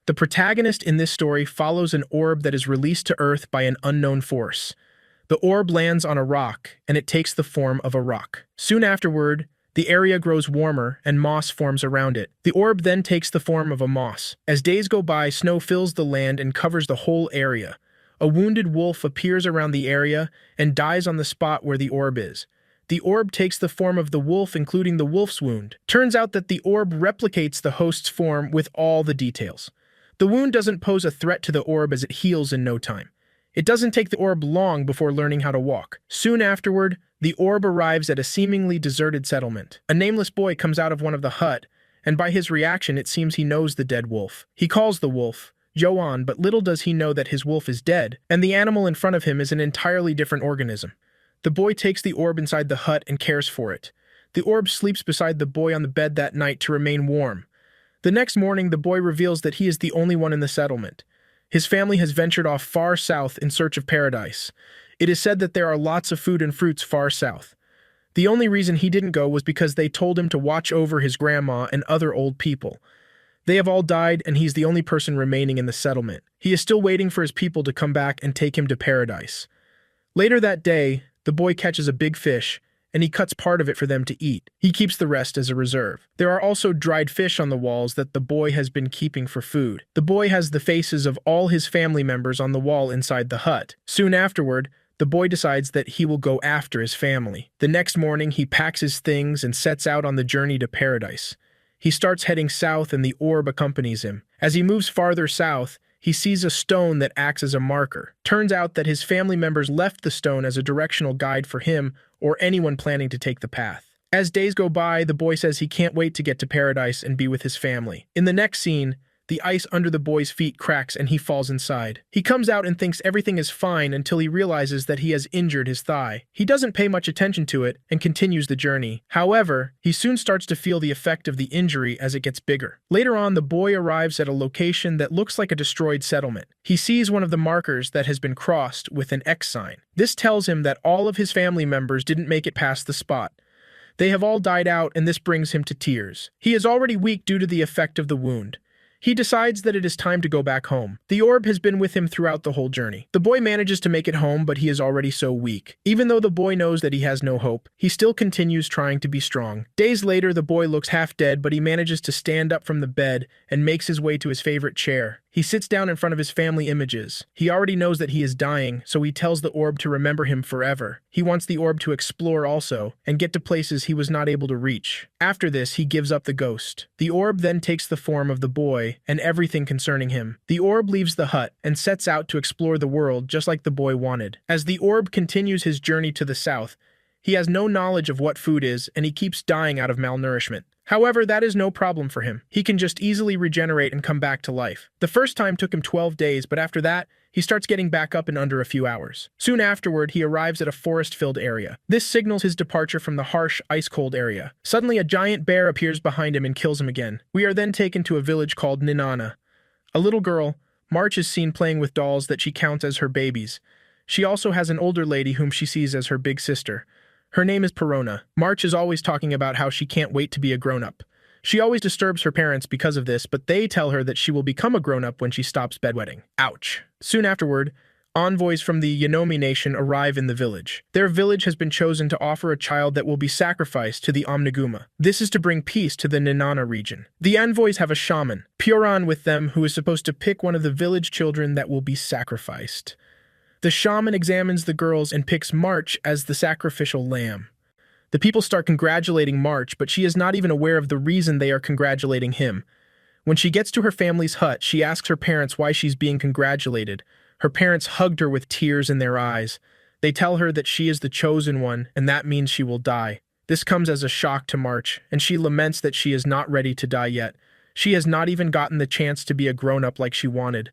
The protagonist in this story follows an orb that is released to Earth by an unknown force. The orb lands on a rock, and it takes the form of a rock. Soon afterward, the area grows warmer and moss forms around it. The orb then takes the form of a moss. As days go by, snow fills the land and covers the whole area. A wounded wolf appears around the area and dies on the spot where the orb is. The orb takes the form of the wolf, including the wolf's wound. Turns out that the orb replicates the host's form with all the details. The wound doesn't pose a threat to the orb as it heals in no time. It doesn't take the orb long before learning how to walk. Soon afterward, the orb arrives at a seemingly deserted settlement. A nameless boy comes out of one of the hut, and by his reaction it seems he knows the dead wolf. He calls the wolf Joan, but little does he know that his wolf is dead, and the animal in front of him is an entirely different organism. The boy takes the orb inside the hut and cares for it. The orb sleeps beside the boy on the bed that night to remain warm. The next morning, the boy reveals that he is the only one in the settlement. His family has ventured off far south in search of paradise. It is said that there are lots of food and fruits far south. The only reason he didn't go was because they told him to watch over his grandma and other old people. They have all died, and he's the only person remaining in the settlement. He is still waiting for his people to come back and take him to paradise. Later that day, the boy catches a big fish, and he cuts part of it for them to eat. He keeps the rest as a reserve. There are also dried fish on the walls that the boy has been keeping for food. The boy has the faces of all his family members on the wall inside the hut. Soon afterward, the boy decides that he will go after his family. The next morning, he packs his things and sets out on the journey to paradise. He starts heading south, and the orb accompanies him. As he moves farther south, he sees a stone that acts as a marker. Turns out that his family members left the stone as a directional guide for him or anyone planning to take the path. As days go by, the boy says he can't wait to get to paradise and be with his family. In the next scene, the ice under the boy's feet cracks and he falls inside. He comes out and thinks everything is fine until he realizes that he has injured his thigh. He doesn't pay much attention to it and continues the journey. However, he soon starts to feel the effect of the injury as it gets bigger. Later on, the boy arrives at a location that looks like a destroyed settlement. He sees one of the markers that has been crossed with an X sign. This tells him that all of his family members didn't make it past the spot. They have all died out, and this brings him to tears. He is already weak due to the effect of the wound. He decides that it is time to go back home. The orb has been with him throughout the whole journey. The boy manages to make it home, but he is already so weak. Even though the boy knows that he has no hope, he still continues trying to be strong. Days later, the boy looks half dead, but he manages to stand up from the bed and makes his way to his favorite chair. He sits down in front of his family images. He already knows that he is dying, so he tells the orb to remember him forever. He wants the orb to explore also, and get to places he was not able to reach. After this, he gives up the ghost. The orb then takes the form of the boy and everything concerning him. The orb leaves the hut and sets out to explore the world just like the boy wanted. As the orb continues his journey to the south, he has no knowledge of what food is, and he keeps dying out of malnourishment. However, that is no problem for him. He can just easily regenerate and come back to life. The first time took him 12 days, but after that, he starts getting back up in under a few hours. Soon afterward, he arrives at a forest-filled area. This signals his departure from the harsh, ice-cold area. Suddenly, a giant bear appears behind him and kills him again. We are then taken to a village called Ninana. A little girl, March, is seen playing with dolls that she counts as her babies. She also has an older lady whom she sees as her big sister. Her name is Perona. March is always talking about how she can't wait to be a grown-up. She always disturbs her parents because of this, but they tell her that she will become a grown-up when she stops bedwetting. Ouch. Soon afterward, envoys from the Yanomi nation arrive in the village. Their village has been chosen to offer a child that will be sacrificed to the Omniguma. This is to bring peace to the Ninana region. The envoys have a shaman, Puran, with them, who is supposed to pick one of the village children that will be sacrificed. The shaman examines the girls and picks March as the sacrificial lamb. The people start congratulating March, but she is not even aware of the reason they are congratulating him. When she gets to her family's hut, she asks her parents why she's being congratulated. Her parents hugged her with tears in their eyes. They tell her that she is the chosen one, and that means she will die. This comes as a shock to March, and she laments that she is not ready to die yet. She has not even gotten the chance to be a grown-up like she wanted.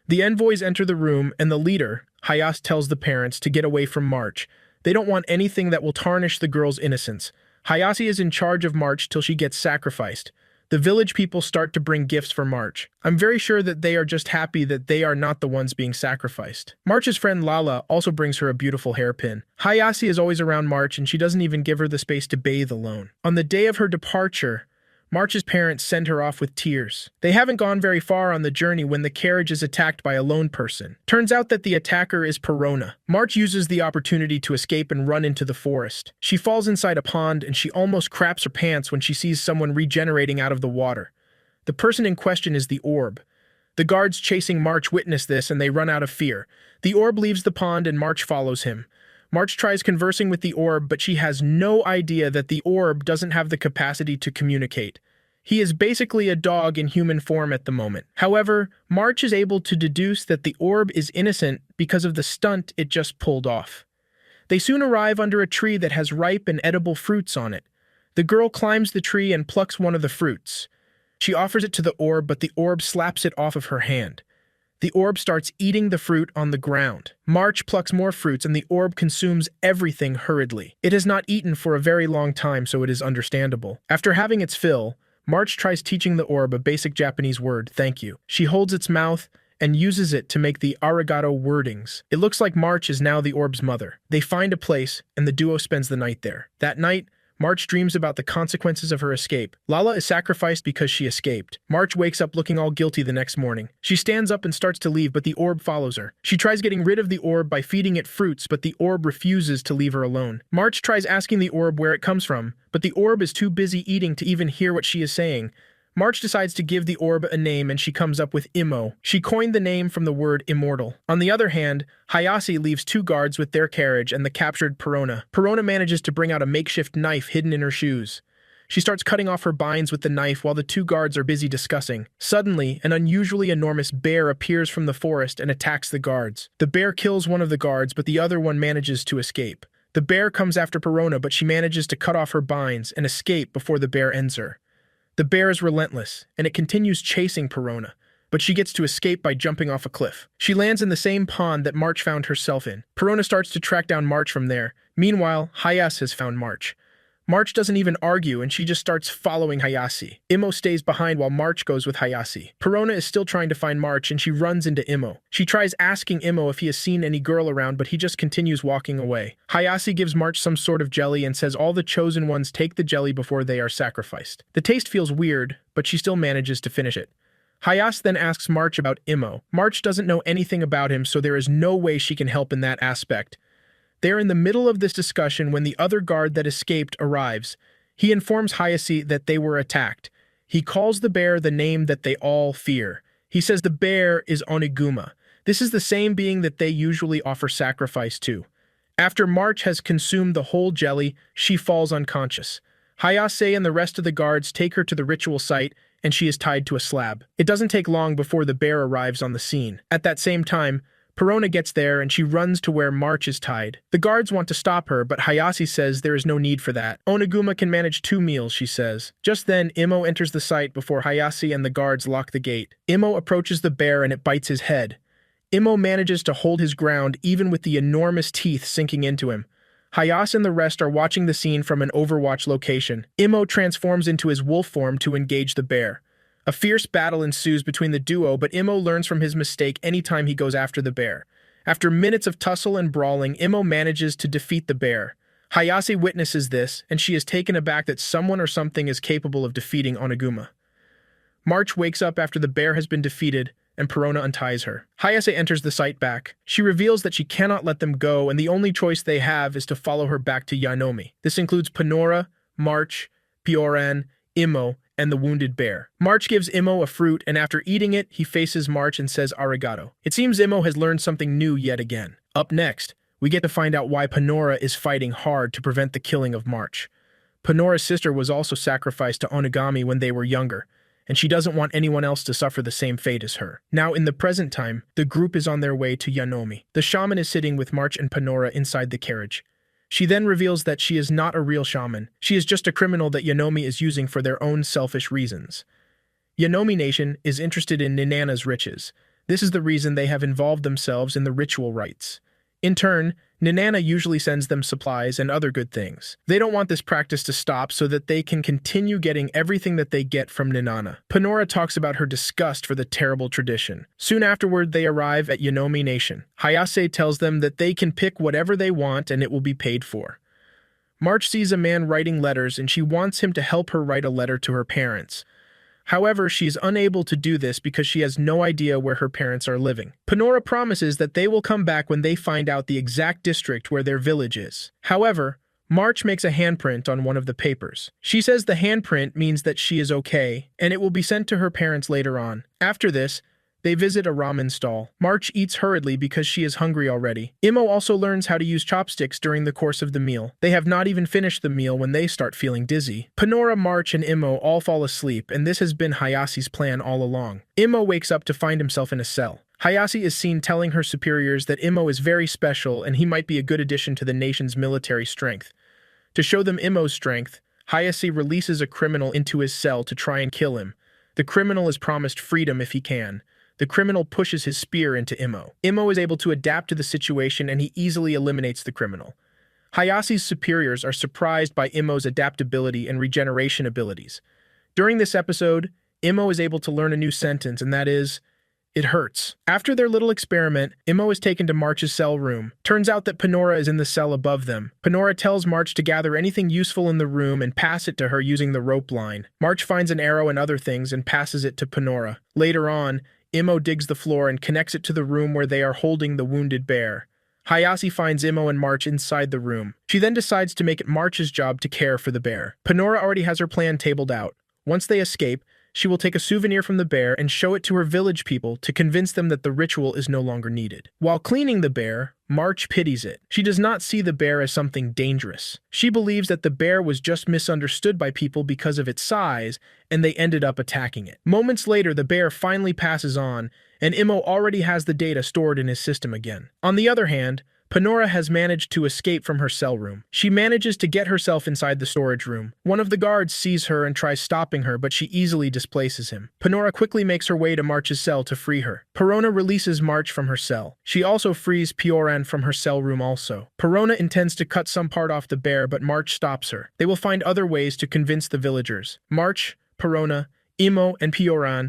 The envoys enter the room, and the leader, Hayase, tells the parents to get away from March. They don't want anything that will tarnish the girl's innocence. Hayase is in charge of March till she gets sacrificed. The village people start to bring gifts for March. I'm very sure that they are just happy that they are not the ones being sacrificed. March's friend Lala also brings her a beautiful hairpin. Hayase is always around March, and she doesn't even give her the space to bathe alone. On the day of her departure, March's parents send her off with tears. They haven't gone very far on the journey when the carriage is attacked by a lone person. Turns out that the attacker is Perona. March uses the opportunity to escape and run into the forest. She falls inside a pond and she almost craps her pants when she sees someone regenerating out of the water. The person in question is the orb. The guards chasing March witness this and they run out of fear. The orb leaves the pond and March follows him. March tries conversing with the orb, but she has no idea that the orb doesn't have the capacity to communicate. He is basically a dog in human form at the moment. However, March is able to deduce that the orb is innocent because of the stunt it just pulled off. They soon arrive under a tree that has ripe and edible fruits on it. The girl climbs the tree and plucks one of the fruits. She offers it to the orb, but the orb slaps it off of her hand. The orb starts eating the fruit on the ground. March plucks more fruits and the orb consumes everything hurriedly. It has not eaten for a very long time, so it is understandable. After having its fill, March tries teaching the orb a basic Japanese word, thank you. She holds its mouth and uses it to make the arigato wordings. It looks like March is now the orb's mother. They find a place and the duo spends the night there. That night, March dreams about the consequences of her escape. Lala is sacrificed because she escaped. March wakes up looking all guilty the next morning. She stands up and starts to leave, but the orb follows her. She tries getting rid of the orb by feeding it fruits, but the orb refuses to leave her alone. March tries asking the orb where it comes from, but the orb is too busy eating to even hear what she is saying. March decides to give the orb a name and she comes up with Imo. She coined the name from the word immortal. On the other hand, Hayase leaves two guards with their carriage and the captured Perona. Perona manages to bring out a makeshift knife hidden in her shoes. She starts cutting off her binds with the knife while the two guards are busy discussing. Suddenly, an unusually enormous bear appears from the forest and attacks the guards. The bear kills one of the guards, but the other one manages to escape. The bear comes after Perona, but she manages to cut off her binds and escape before the bear ends her. The bear is relentless, and it continues chasing Perona, but she gets to escape by jumping off a cliff. She lands in the same pond that March found herself in. Perona starts to track down March from there. Meanwhile, Hayase has found March. March doesn't even argue, and she just starts following Hayase. Imo stays behind while March goes with Hayase. Perona is still trying to find March, and she runs into Imo. She tries asking Imo if he has seen any girl around, but he just continues walking away. Hayase gives March some sort of jelly and says all the chosen ones take the jelly before they are sacrificed. The taste feels weird, but she still manages to finish it. Hayase then asks March about Imo. March doesn't know anything about him, so there is no way she can help in that aspect. They are in the middle of this discussion when the other guard that escaped arrives. He informs Hayase that they were attacked. He calls the bear the name that they all fear. He says the bear is Oniguma. This is the same being that they usually offer sacrifice to. After March has consumed the whole jelly, she falls unconscious. Hayase and the rest of the guards take her to the ritual site, and she is tied to a slab. It doesn't take long before the bear arrives on the scene. At that same time, Perona gets there and she runs to where March is tied. The guards want to stop her, but Hayase says there is no need for that. Oniguma can manage 2 meals, she says. Just then, Imo enters the site before Hayase and the guards lock the gate. Imo approaches the bear and it bites his head. Imo manages to hold his ground even with the enormous teeth sinking into him. Hayase and the rest are watching the scene from an Overwatch location. Imo transforms into his wolf form to engage the bear. A fierce battle ensues between the duo, but Imo learns from his mistake anytime he goes after the bear. After minutes of tussle and brawling, Imo manages to defeat the bear. Hayase witnesses this, and she is taken aback that someone or something is capable of defeating Oniguma. March wakes up after the bear has been defeated, and Perona unties her. Hayase enters the site back. She reveals that she cannot let them go, and the only choice they have is to follow her back to Yanomi. This includes Panora, March, Pioran, Imo, and the wounded bear. March gives Imo a fruit, and after eating it, he faces March and says arigato. It seems Imo has learned something new yet again. Up next, we get to find out why Panora is fighting hard to prevent the killing of March. Panora's sister was also sacrificed to Onigami when they were younger, and she doesn't want anyone else to suffer the same fate as her. Now, in the present time, the group is on their way to Yanomi. The shaman is sitting with March and Panora inside the carriage. She then reveals that she is not a real shaman. She is just a criminal that Yanomi is using for their own selfish reasons. Yanomi Nation is interested in Ninana's riches. This is the reason they have involved themselves in the ritual rites. In turn, Ninana usually sends them supplies and other good things. They don't want this practice to stop so that they can continue getting everything that they get from Ninana. Panora talks about her disgust for the terrible tradition. Soon afterward, they arrive at Yanomi Nation. Hayase tells them that they can pick whatever they want and it will be paid for. March sees a man writing letters and she wants him to help her write a letter to her parents. However, she is unable to do this because she has no idea where her parents are living. Panora promises that they will come back when they find out the exact district where their village is. However, March makes a handprint on one of the papers. She says the handprint means that she is okay, and it will be sent to her parents later on. After this, they visit a ramen stall. March eats hurriedly because she is hungry already. Imo also learns how to use chopsticks during the course of the meal. They have not even finished the meal when they start feeling dizzy. Panora, March, and Imo all fall asleep, and this has been Hayasi's plan all along. Imo wakes up to find himself in a cell. Hayasi is seen telling her superiors that Imo is very special and he might be a good addition to the nation's military strength. To show them Imo's strength, Hayasi releases a criminal into his cell to try and kill him. The criminal is promised freedom if he can. The criminal pushes his spear into Imo. Imo is able to adapt to the situation and he easily eliminates the criminal. Hayasi's superiors are surprised by Imo's adaptability and regeneration abilities. During this episode, Imo is able to learn a new sentence, and that is, "It hurts." After their little experiment, Imo is taken to March's cell room. Turns out that Panora is in the cell above them. Panora tells March to gather anything useful in the room and pass it to her using the rope line. March finds an arrow and other things and passes it to Panora. Later on, Imo digs the floor and connects it to the room where they are holding the wounded bear. Hayasi finds Imo and March inside the room. She then decides to make it March's job to care for the bear. Panora already has her plan tabled out. Once they escape, she will take a souvenir from the bear and show it to her village people to convince them that the ritual is no longer needed. While cleaning the bear, March pities it. She does not see the bear as something dangerous. She believes that the bear was just misunderstood by people because of its size, and they ended up attacking it. Moments later, the bear finally passes on, and Imo already has the data stored in his system again. On the other hand, Panora has managed to escape from her cell room. She manages to get herself inside the storage room. One of the guards sees her and tries stopping her, but she easily displaces him. Panora quickly makes her way to March's cell to free her. Perona releases March from her cell. She also frees Pioran from her cell room also. Perona intends to cut some part off the bear, but March stops her. They will find other ways to convince the villagers. March, Perona, Imo, and Pioran